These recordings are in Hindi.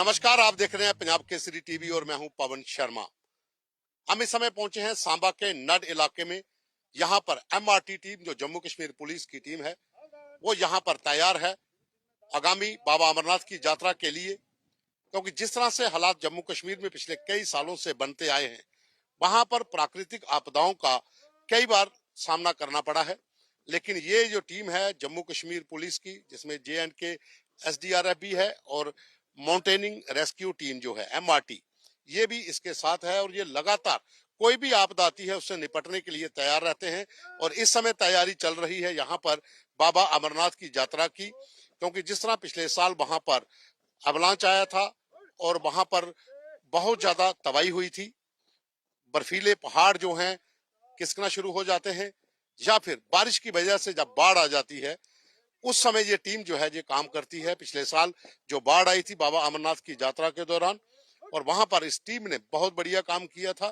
नमस्कार, आप देख रहे हैं पंजाब केसरी टीवी और मैं हूं पवन शर्मा। हम इस समय पहुंचे हैं सांबा के नड इलाके में। यहां पर एमआरटी टीम, जो जम्मू कश्मीर पुलिस की टीम है, वो यहां पर तैयार है आगामी बाबा अमरनाथ की यात्रा के लिए। क्योंकि जिस तरह से हालात जम्मू कश्मीर में पिछले कई सालों से बनते आए हैं, वहां पर प्राकृतिक आपदाओं का कई बार सामना करना पड़ा है। लेकिन ये जो टीम है जम्मू कश्मीर पुलिस की, जिसमें JNK SDRF भी है और माउंटेनिंग रेस्क्यू टीम जो है MRT, ये भी इसके साथ है और ये लगातार कोई भी आपदा आती है उससे निपटने के लिए तैयार रहते हैं। और इस समय तैयारी चल रही है यहाँ पर बाबा अमरनाथ की यात्रा की। क्योंकि जिस तरह पिछले साल वहां पर अवलांच आया था और वहां पर बहुत ज्यादा तबाही हुई थी, बर्फीले पहाड़ जो हैं खिसकना शुरू हो जाते हैं, या फिर बारिश की वजह से जब बाढ़ आ जाती है, उस समय ये टीम जो है ये काम करती है। पिछले साल जो बाढ़ आई थी बाबा अमरनाथ की यात्रा के दौरान, और वहां पर इस टीम ने बहुत बढ़िया काम किया था,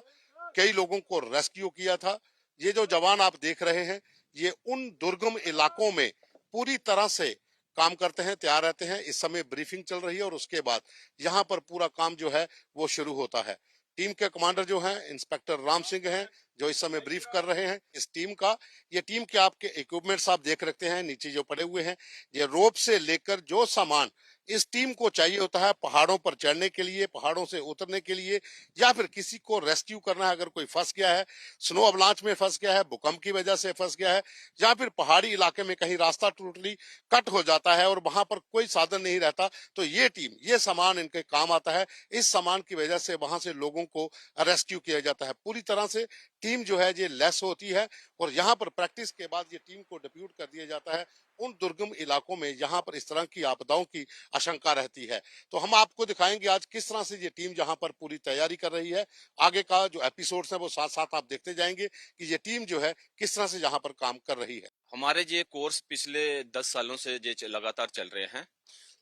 कई लोगों को रेस्क्यू किया था। ये जो जवान आप देख रहे हैं, ये उन दुर्गम इलाकों में पूरी तरह से काम करते हैं, तैयार रहते हैं। इस समय ब्रीफिंग चल रही है और उसके बाद यहाँ पर पूरा काम जो है वो शुरू होता है। टीम के कमांडर जो हैं इंस्पेक्टर राम सिंह हैं, जो इस समय ब्रीफ कर रहे हैं इस टीम का। ये टीम के आपके इक्विपमेंट्स आप देख रखते हैं नीचे जो पड़े हुए हैं। ये रोप से लेकर जो सामान इस टीम को चाहिए होता है पहाड़ों पर चढ़ने के लिए, पहाड़ों से उतरने के लिए, या फिर किसी को रेस्क्यू करना है, अगर कोई फंस गया है, स्नो अवलांच में फंस गया है, भूकंप की वजह से फंस गया है, या फिर पहाड़ी इलाके में कहीं रास्ता टोटली कट हो जाता है और वहां पर कोई साधन नहीं रहता, तो ये टीम, ये सामान इनके काम आता है। इस सामान की वजह से वहां से लोगों को रेस्क्यू किया जाता है। पूरी तरह से टीम जो है ये लेस होती है और यहाँ पर प्रैक्टिस के बाद ये टीम को डिप्यूट कर दिया जाता है उन दुर्गम इलाकों में जहां पर इस तरह की आपदाओं की आशंका रहती है। तो हम आपको दिखाएंगे आज किस तरह से ये टीम जहां पर पूरी तैयारी कर रही है। आगे का जो एपिसोड्स है वो साथ साथ आप देखते जाएंगे कि ये टीम जो है किस तरह से यहाँ पर काम कर रही है। हमारे ये कोर्स पिछले 10 सालों से ये लगातार चल रहे हैं।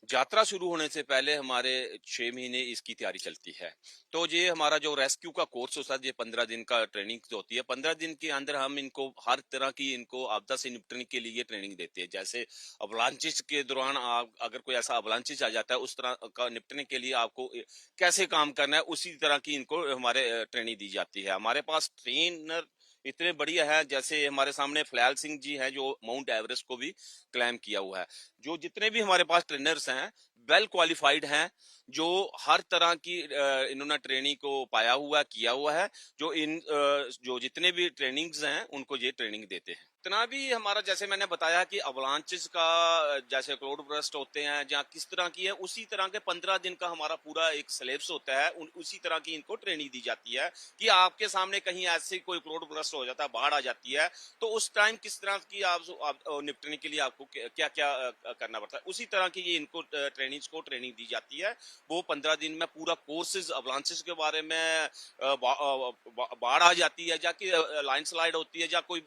यात्रा शुरू होने से पहले हमारे 6 महीने इसकी तैयारी चलती है। तो ये हमारा जो रेस्क्यू का कोर्स होता है, ये 15 दिन का ट्रेनिंग होती है। 15 दिन के अंदर हम इनको हर तरह की इनको आपदा से निपटने के लिए ट्रेनिंग देते हैं। जैसे अवलांचिस के दौरान अगर कोई ऐसा अवलांचिस आ जाता है, उस तरह का निपटने के लिए आपको कैसे काम करना है, उसी तरह की इनको हमारे ट्रेनिंग दी जाती है। हमारे पास ट्रेनर इतने बढ़िया है, जैसे हमारे सामने फलैल सिंह जी हैं जो माउंट एवरेस्ट को भी क्लाइम किया हुआ है। जो जितने भी हमारे पास ट्रेनर्स हैं वेल क्वालिफाइड हैं, जो हर तरह की इन्होंने ट्रेनिंग को पाया हुआ किया हुआ है। जो जितने भी ट्रेनिंग्स हैं उनको ये ट्रेनिंग देते हैं। इतना भी हमारा, जैसे मैंने बताया कि अवलांचेस का जैसे क्लाउड बर्स्ट होते हैं या किस तरह की है, उसी तरह के 15 दिन का हमारा पूरा एक सिलेबस होता है। उसी तरह की इनको ट्रेनिंग दी जाती है कि आपके सामने कहीं ऐसे कोई क्लाउड बर्स्ट हो जाता है, बाढ़ आ जाती है, तो उस टाइम किस तरह की आप निपटने के लिए आपको क्या क्या करना पड़ता है। उसी तरह की ये इनको ट्रेनिंग्स को ट्रेनिंग दी जाती है। वो 15 दिन में पूरा कोर्सेज अवलांचेस के बारे में, बाढ़ आ जाती है, जाके लैंडस्लाइड होती है, या कोई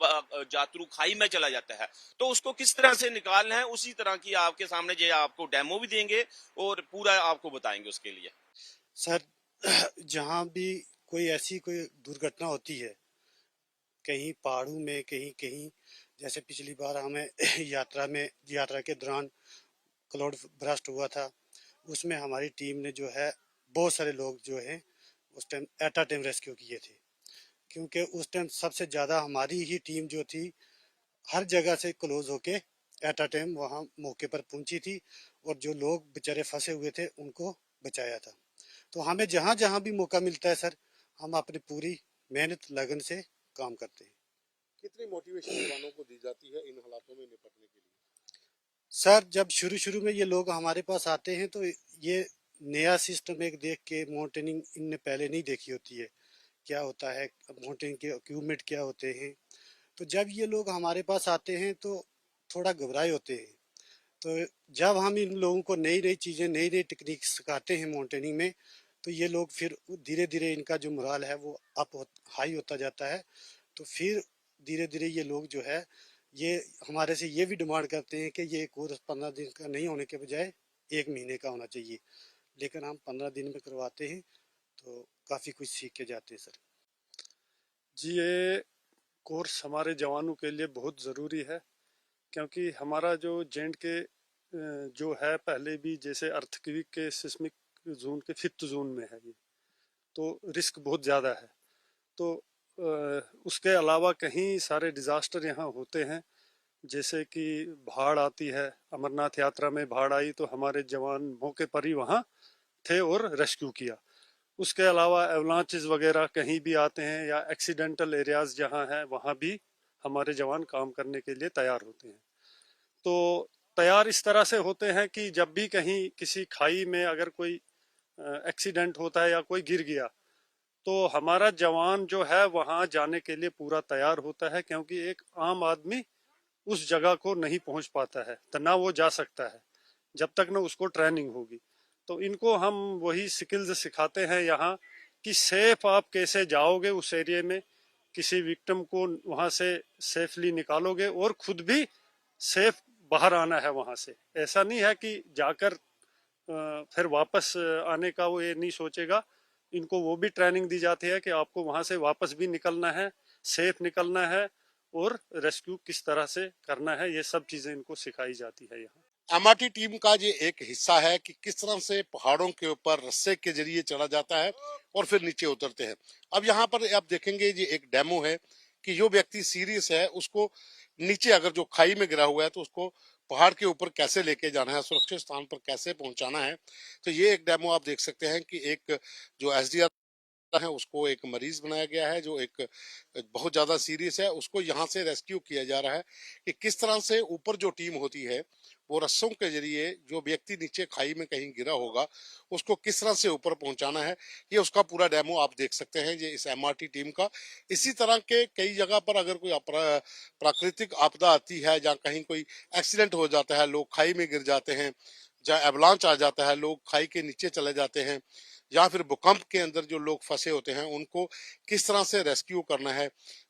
यात्रु खाई में चला जाता है, तो उसको किस तरह से निकालना है, उसी तरह की आपके सामने जो आपको डेमो भी देंगे और पूरा आपको बताएंगे उसके लिए। सर, जहाँ भी कोई ऐसी कोई दुर्घटना होती है, कहीं पहाड़ों में, कहीं कहीं, जैसे पिछली बार हमें यात्रा के दौरान क्लाउड ब्रस्ट हुआ था, उसमें हमारी टीम ने जो है बहुत सारे लोग जो हैं उस time at a time rescue किए थे। क्योंकि उस टाइम सबसे ज़्यादा हमारी ही टीम जो थी हर जगह से क्लोज होके एट अ टाइम वहाँ मौके पर पहुंची थी और जो लोग बेचारे फंसे हुए थे उनको बचाया था। तो हमें जहाँ जहाँ भी मौका मिलता है सर, हम अपनी पूरी मेहनत लगन से काम करते हैं। कितनी मोटिवेशन जवानों को दी जाती है इन हालातों में निपटने के लिए? सर, जब शुरू शुरू में ये लोग हमारे पास आते हैं तो ये नया सिस्टम एक देख के, माउंटेनिंग इनने पहले नहीं देखी होती है, क्या होता है माउंटेन के इक्विपमेंट क्या होते हैं। तो जब ये लोग हमारे पास आते हैं तो थोड़ा घबराए होते हैं। तो जब हम इन लोगों को नई नई चीज़ें, नई नई टेक्निक सिखाते हैं माउंटेनिंग में, तो ये लोग फिर धीरे धीरे इनका जो मोराल है वो हाई होता जाता है। तो फिर धीरे धीरे ये लोग जो है ये हमारे से ये भी डिमांड करते हैं कि ये कोर्स 15 दिन का नहीं होने के बजाय 1 महीने का होना चाहिए। लेकिन हम 15 दिन में करवाते हैं तो काफ़ी कुछ सीख के जाते हैं सर। जी, ये कोर्स हमारे जवानों के लिए बहुत ज़रूरी है, क्योंकि हमारा जो जेंड के जो है, पहले भी जैसे अर्थक्वेक के सिस्मिक जोन के 5th जोन में है ये, तो रिस्क बहुत ज़्यादा है। तो उसके अलावा कहीं सारे डिज़ास्टर यहाँ होते हैं, जैसे कि बाढ़ आती है। अमरनाथ यात्रा में बाढ़ आई तो हमारे जवान मौके पर ही वहाँ थे और रेस्क्यू किया। उसके अलावा एवलांचेस वगैरह कहीं भी आते हैं या एक्सीडेंटल एरियाज जहाँ है वहाँ भी हमारे जवान काम करने के लिए तैयार होते हैं। तो तैयार इस तरह से होते हैं कि जब भी कहीं किसी खाई में अगर कोई एक्सीडेंट होता है या कोई गिर गया, तो हमारा जवान जो है वहाँ जाने के लिए पूरा तैयार होता है, क्योंकि एक आम आदमी उस जगह को नहीं पहुंच पाता है, तो ना वो जा सकता है जब तक ना उसको ट्रेनिंग होगी। तो इनको हम वही स्किल्स सिखाते हैं यहाँ कि सेफ आप कैसे जाओगे उस एरिया में, किसी विक्टिम को वहां से सेफली निकालोगे और खुद भी सेफ बाहर आना है वहां से। ऐसा नहीं है कि जाकर फिर वापस आने का वो ये नहीं सोचेगा। इनको वो भी ट्रेनिंग दी जाती है कि आपको वहां से वापस भी निकलना है, सेफ निकलना है और रेस्क्यू किस तरह से करना है, ये सब चीजें इनको सिखाई जाती है यहाँ। एमआरटी टीम का ये एक हिस्सा है कि किस तरह से पहाड़ों के ऊपर रस्से के जरिए चढ़ा जाता है और फिर नीचे उतरते हैं। अब यहाँ पर आप देखेंगे ये एक डेमो है कि जो व्यक्ति सीरियस है उसको नीचे अगर जो खाई में गिरा हुआ है तो उसको पहाड़ के ऊपर कैसे लेके जाना है, सुरक्षित स्थान पर कैसे पहुंचाना है। तो ये एक डेमो आप देख सकते हैं कि एक जो एसडीआर है उसको एक मरीज बनाया गया है जो एक बहुत ज्यादा सीरियस है, उसको यहाँ से रेस्क्यू किया जा रहा है कि किस तरह से ऊपर जो टीम होती है वो रस्सों के जरिए जो व्यक्ति नीचे खाई में कहीं गिरा होगा उसको किस तरह से ऊपर पहुंचाना है। ये उसका पूरा डेमो आप देख सकते हैं ये इस एमआरटी टीम का। इसी तरह के कई जगह पर अगर कोई प्राकृतिक आपदा आती है या कहीं कोई एक्सीडेंट हो जाता है, लोग खाई में गिर जाते हैं, जहाँ एवलांच आ जाता है, लोग खाई के नीचे चले जाते हैं, या फिर भूकंप के अंदर जो लोग फंसे होते हैं उनको किस तरह से रेस्क्यू करना है,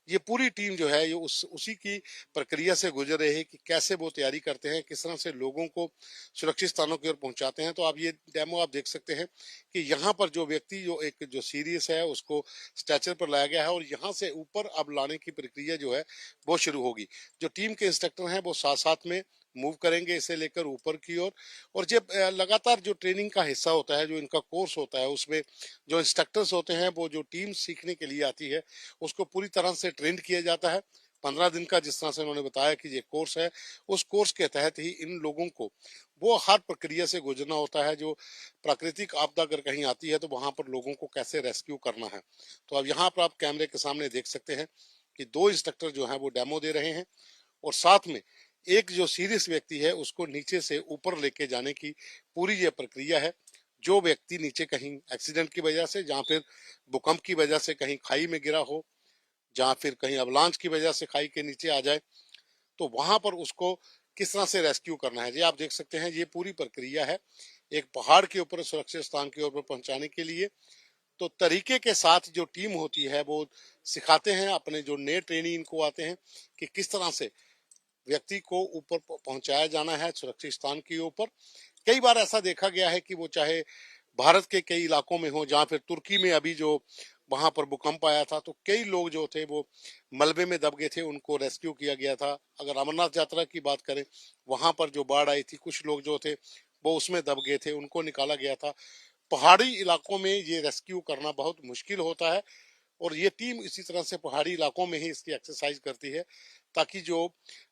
ये पूरी टीम जो है ये उसी की प्रक्रिया से गुजर रही है कि कैसे वो तैयारी करते हैं, किस तरह से लोगों को सुरक्षित स्थानों की ओर पहुंचाते हैं। तो आप ये डेमो आप देख सकते हैं कि यहाँ पर जो व्यक्ति जो एक जो सीरियस है उसको स्ट्रेचर पर लाया गया है और यहाँ से ऊपर अब लाने की प्रक्रिया जो है वो शुरू होगी। जो टीम के इंस्ट्रक्टर हैं वो साथ साथ में मूव करेंगे इसे लेकर ऊपर की ओर। और जब लगातार जो ट्रेनिंग का हिस्सा होता है, जो इनका कोर्स होता है, उसमें जो इंस्ट्रक्टर्स होते हैं वो जो टीम सीखने के लिए आती है उसको पूरी तरह से ट्रेंड किया जाता है। 15 दिन का जिस तरह से उन्होंने बताया कि ये कोर्स है, उस कोर्स के तहत ही इन लोगों को वो हर प्रक्रिया से गुजरना होता है। जो प्राकृतिक आपदा अगर कहीं आती है तो वहां पर लोगों को कैसे रेस्क्यू करना है। तो अब यहाँ पर आप कैमरे के सामने देख सकते हैं कि 2 इंस्ट्रक्टर जो है वो डेमो दे रहे हैं और साथ में एक जो सीरियस व्यक्ति है उसको नीचे से ऊपर लेके जाने की पूरी ये प्रक्रिया है। जो व्यक्ति नीचे कहीं एक्सीडेंट की वजह से, जहाँ फिर भूकंप की वजह से कहीं खाई में गिरा हो, जहाँ फिर कहीं अवलांच की वजह से खाई के नीचे आ जाए, तो वहां पर उसको किस तरह से रेस्क्यू करना है। ये आप देख सकते हैं ये पूरी प्रक्रिया है एक पहाड़ के ऊपर सुरक्षित स्थान की ओर पहुंचाने के लिए। तो तरीके के साथ जो टीम होती है वो सिखाते हैं अपने जो नए ट्रेनी इनको आते हैं कि किस तरह से व्यक्ति को ऊपर पहुंचाया जाना है सुरक्षित स्थान के ऊपर। कई बार ऐसा देखा गया है कि वो चाहे भारत के कई इलाकों में हो, जहां फिर तुर्की में अभी जो वहां पर भूकंप आया था तो कई लोग जो थे वो मलबे में दब गए थे, उनको रेस्क्यू किया गया था। अगर अमरनाथ यात्रा की बात करें वहां पर जो बाढ़ आई थी कुछ लोग जो थे वो उसमें दब गए थे, उनको निकाला गया था। पहाड़ी इलाकों में ये रेस्क्यू करना बहुत मुश्किल होता है और ये टीम इसी तरह से पहाड़ी इलाकों में ही इसकी एक्सरसाइज करती है ताकि जो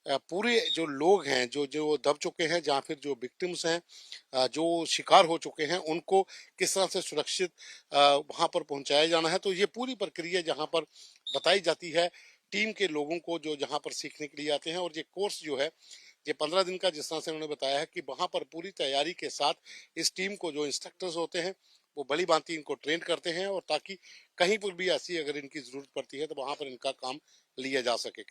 पूरे जो लोग हैं जो जो दब चुके हैं, जहाँ फिर जो विक्टिम्स हैं, जो शिकार हो चुके हैं, उनको किस तरह से सुरक्षित वहां पर पहुंचाया जाना है। तो ये पूरी प्रक्रिया जहाँ पर बताई जाती है टीम के लोगों को जो जहाँ पर सीखने के लिए आते हैं। और ये कोर्स जो है ये 15 दिन का जिस तरह से उन्होंने बताया है कि वहां पर पूरी तैयारी के साथ इस टीम को जो इंस्ट्रक्टर्स होते हैं वो बड़ी भांति इनको ट्रेन करते हैं और ताकि कहीं पर भी ऐसी अगर इनकी जरूरत पड़ती है तो वहां पर इनका काम लिया जा सके।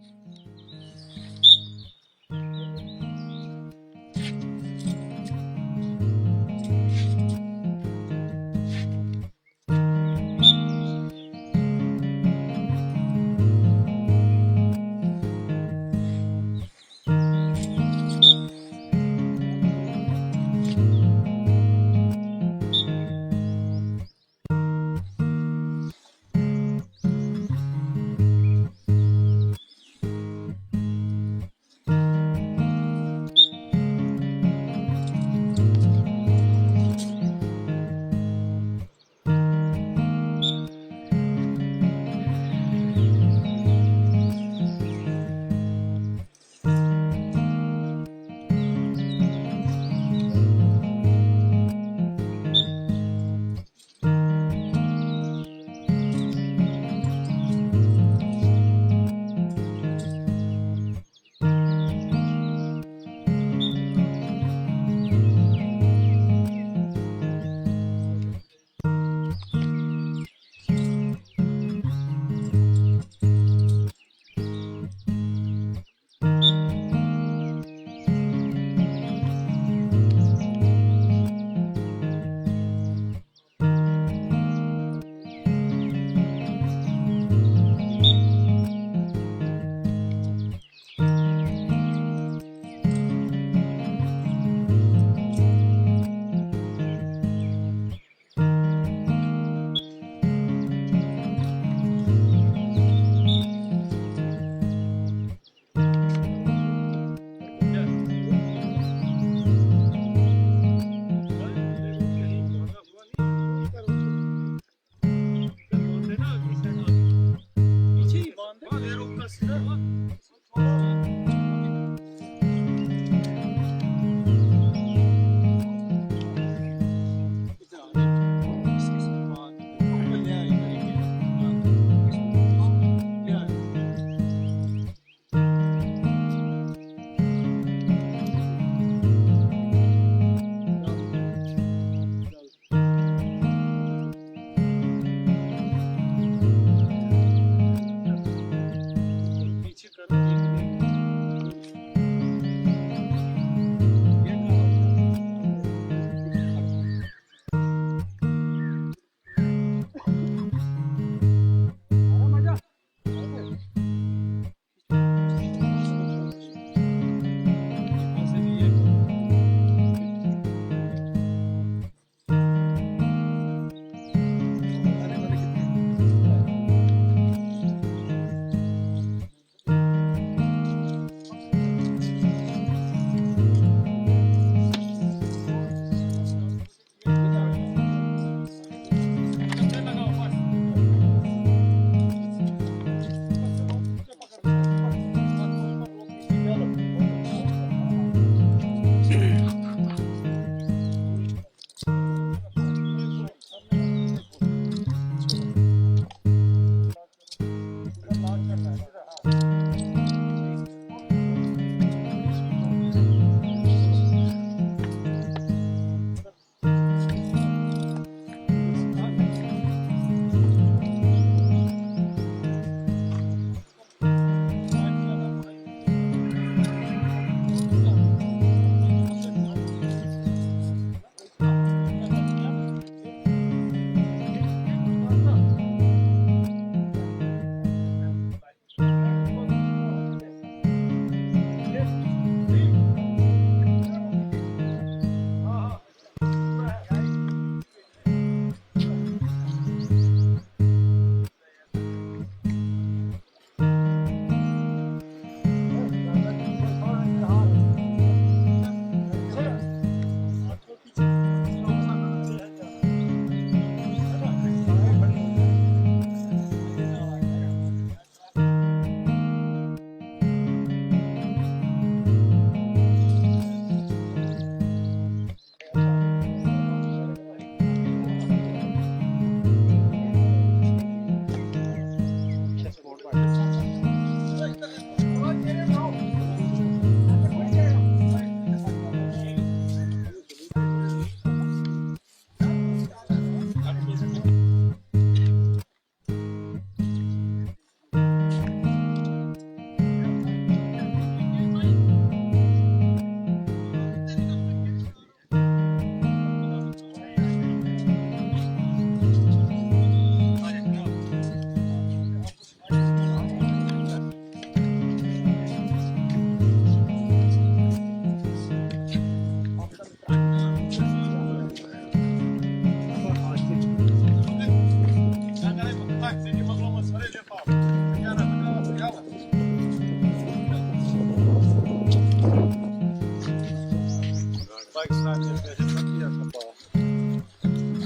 पाकिस्तानी पैसे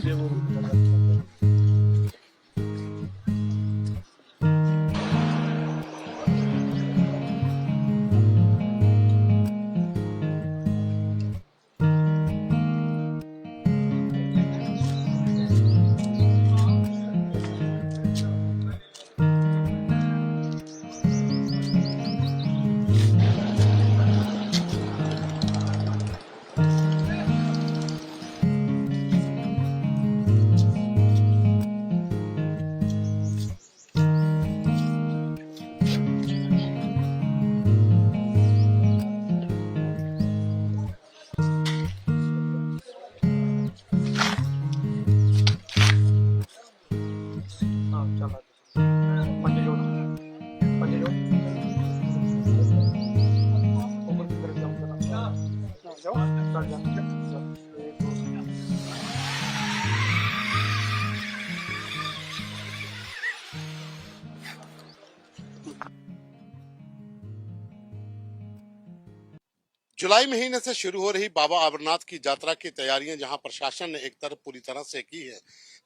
ये वो गलत जुलाई महीने से शुरू हो रही बाबा अमरनाथ की यात्रा की तैयारियां जहां प्रशासन ने एक तरफ पूरी तरह से की है,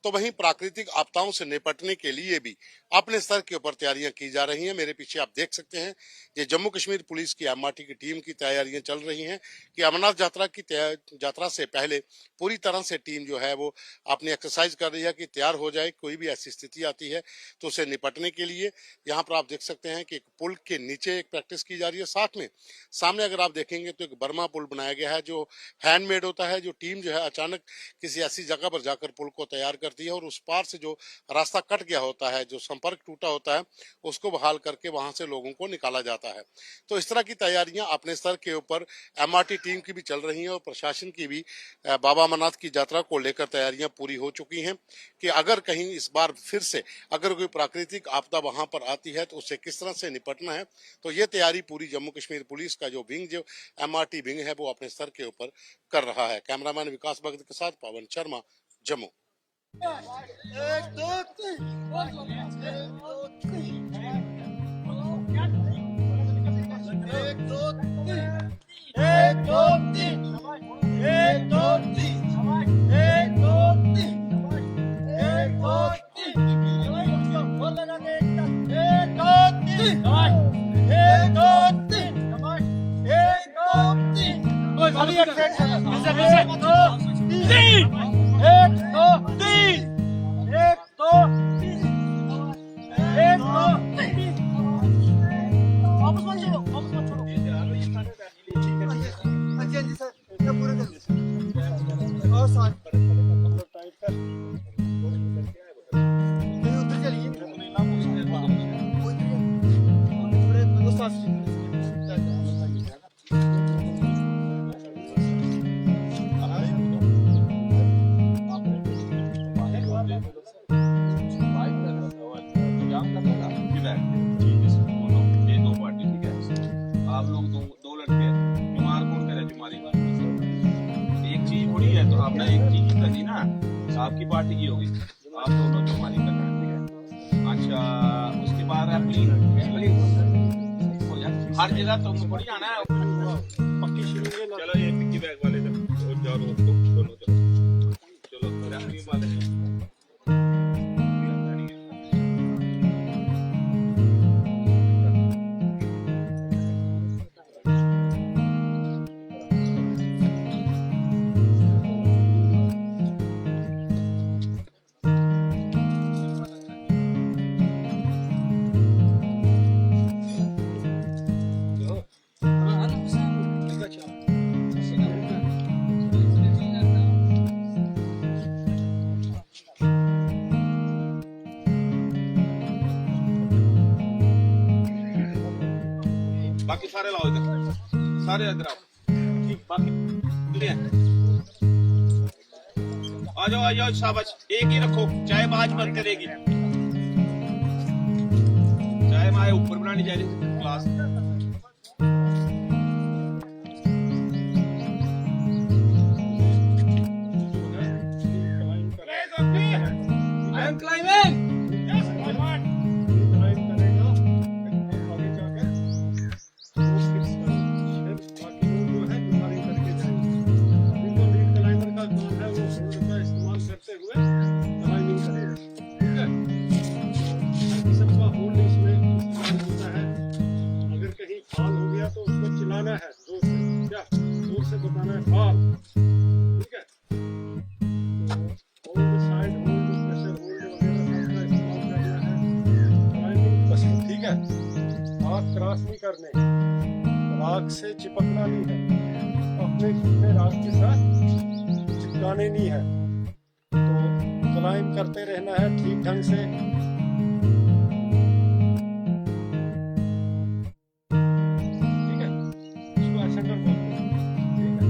तो वहीं प्राकृतिक आपदाओं से निपटने के लिए भी अपने स्तर के ऊपर तैयारियां की जा रही हैं। मेरे पीछे आप देख सकते हैं, ये जम्मू कश्मीर पुलिस की एमआरटी की टीम की तैयारियां चल रही हैं कि अमरनाथ यात्रा से पहले पूरी तरह से टीम जो है वो अपनी एक्सरसाइज कर रही है कि तैयार हो जाए, कोई भी ऐसी स्थिति आती है तो उसे निपटने के लिए। यहाँ पर आप देख सकते हैं कि एक पुल के नीचे एक प्रैक्टिस की जा रही है, साथ में सामने अगर आप देखेंगे तो एक बर्मा पुल बनाया गया है जो हैंडमेड होता है, जो टीम जो है अचानक किसी ऐसी जगह पर जाकर पुल को तैयार करती है और उस पार से जो रास्ता कट गया होता है, जो संपर्क टूटा होता है, उसको बहाल करके वहां से लोगों को निकाला जाता है। तो इस तरह की तैयारियां अपने स्तर के ऊपर एमआरटी टीम की भी चल रही हैं और प्रशासन की भी बाबा अमरनाथ की यात्रा को लेकर तैयारियां पूरी हो चुकी हैं कि अगर कहीं इस बार फिर से अगर कोई प्राकृतिक आपदा वहां पर आती है तो उससे किस तरह से निपटना है। तो ये तैयारी पूरी जम्मू कश्मीर पुलिस का जो विंग, जो एमआरटी विंग है, वो अपने स्तर के ऊपर कर रहा है। कैमरामैन विकास भगत के साथ पवन शर्मा, जम्मू। एक दो तीन एक दो तीन एक दो तीन एक दो तीन एक दो तीन एक दो तीन एक दो तीन एक दो तीन एक दो तीन आपकी पार्टी की होगी, आप दोनों जो हमारी कर रहे हैं। अच्छा, उसके बाद हर जगह तो थोड़ी आना है। चलो ये पिक्की बैग वाले जाओ, दोनों चलो वाले बाकी सारे लाओ इधर, सारे इधर आओ। बाकी आ जाओ शाबाश। एक ही रखो, चाय बाज बनते रहेगी, चाय माए ऊपर बनानी चाहिए क्लास। I am climbing. से बताना है फाल, ठीक है। तो hold, side hold, pressure hold वगैरह सबका इस्तेमाल करना है। क्लाइंबिंग बस, ठीक है। हाथ क्रॉस नहीं करने, राख से चिपकना नहीं है, अपने घुटने राख के साथ चिपकाने नहीं है। तो क्लाइंब करते रहना है ठीक ढंग से। ठीक है, इसको एसेंडर बोलते हैं, ठीक है।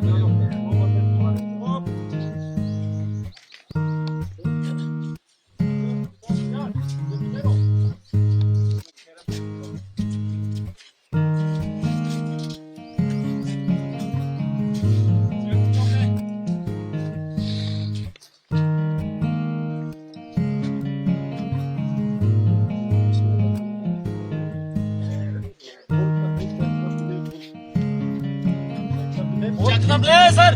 चलो, 2 बंदे तुम्हारे तरफ। Check the play, sir.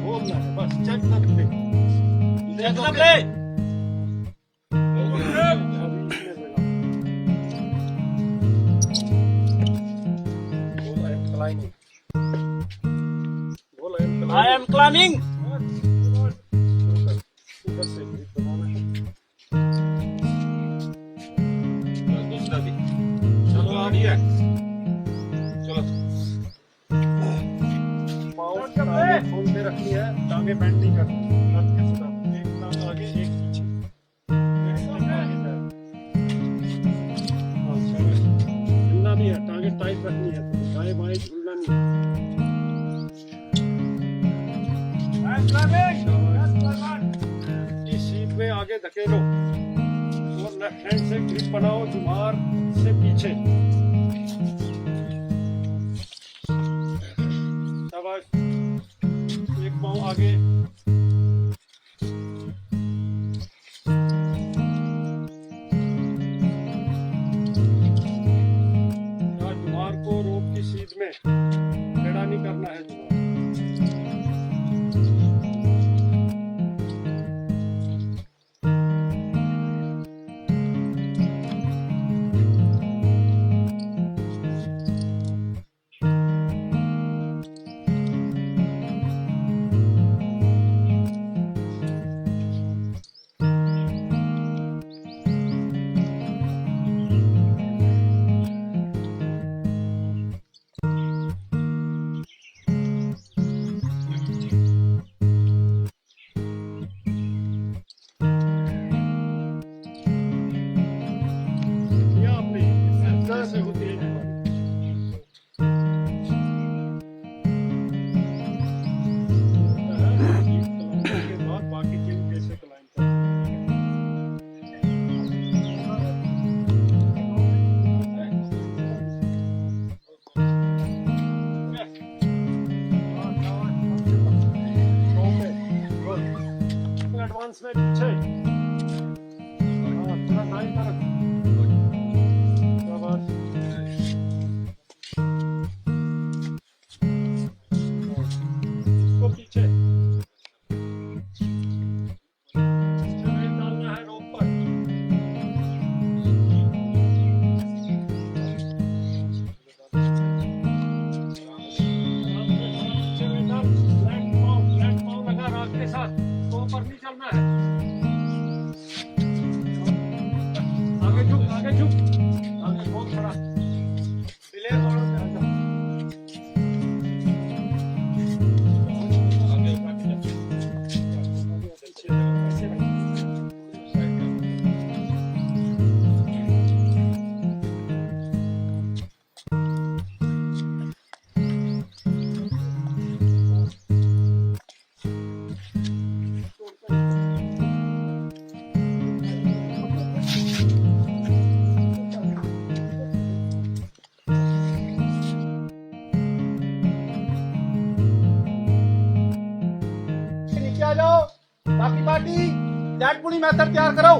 बोलना है बस, check the play. Check the play. I am climbing. ऊपर से ग्रिप बनाना है। दूसरा भी चलो आ रही है, चलो पाँव टांगे खोल के रखनी है, टांगे बेंड नहीं करनी, हाथ के साथ एक टांग आगे एक पीछे, एक स्टेप आगे जाए। हाँ, शाबाश। हिलना नहीं है, टांगे टाइट रखनी है, दाएं बाएं झूलना नहीं है। शाबाश। इस सीट में आगे धकेलो और लेफ्ट हैंड से ग्रिप बनाओ, जुमार से पीछे। शाबाश। एक पाँव आगे, जुमार को रोप की सीध में टेढ़ा नहीं करना है जुमार। से होती है के बाद बाकी चीज कैसे क्लाइंब एडवांस में पीछे थोड़ा दाई तरफ पीछे डालना है रोप पर। प्लेटफॉर्म लगा रात के साथ तो ऊपर नहीं चलना है। आगे झुक आगे बहुत खड़ा डिले और नीचे आ जाओ। बाकी पार्टी दैट पुली मेथड तैयार करो।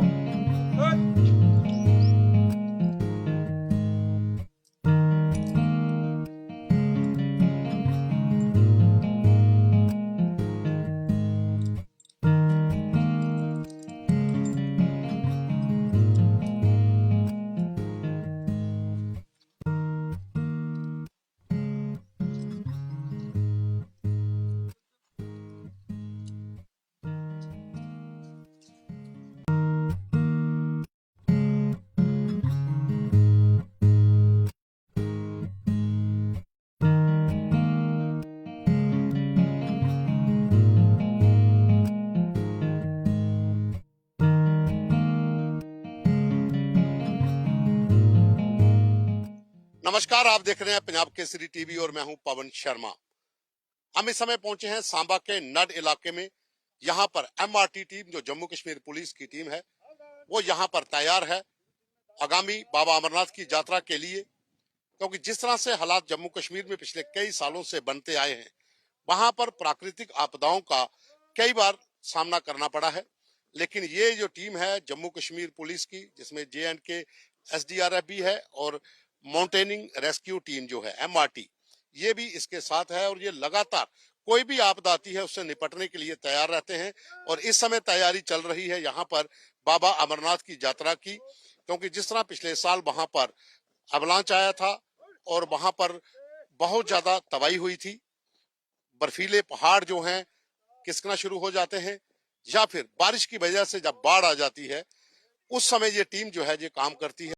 नमस्कार, आप देख रहे हैं पंजाब केसरी टीवी और मैं हूं पवन शर्मा। हम इस समय पहुंचे हैं सांबा के नड इलाके में। यहां पर एमआरटी टीम जो जम्मू कश्मीर पुलिस की टीम है वो यहां पर तैयार है आगामी बाबा अमरनाथ की यात्रा के लिए, क्योंकि जिस तरह से हालात जम्मू कश्मीर में पिछले कई सालों से बनते आए हैं, वहां पर प्राकृतिक आपदाओं का कई बार सामना करना पड़ा है। लेकिन ये जो टीम है जम्मू कश्मीर पुलिस की, जिसमें JNK SDRF भी है और माउंटेनिंग रेस्क्यू टीम जो है MRT, ये भी इसके साथ है और ये लगातार कोई भी आपदा आती है उससे निपटने के लिए तैयार रहते हैं। और इस समय तैयारी चल रही है यहाँ पर बाबा अमरनाथ की यात्रा की, क्योंकि जिस तरह पिछले साल वहां पर अवलांच आया था और वहां पर बहुत ज्यादा तबाही हुई थी, बर्फीले पहाड़ जो हैं खिसकना शुरू हो जाते हैं, या फिर बारिश की वजह से जब बाढ़ आ जाती है उस समय ये टीम जो है ये काम करती है।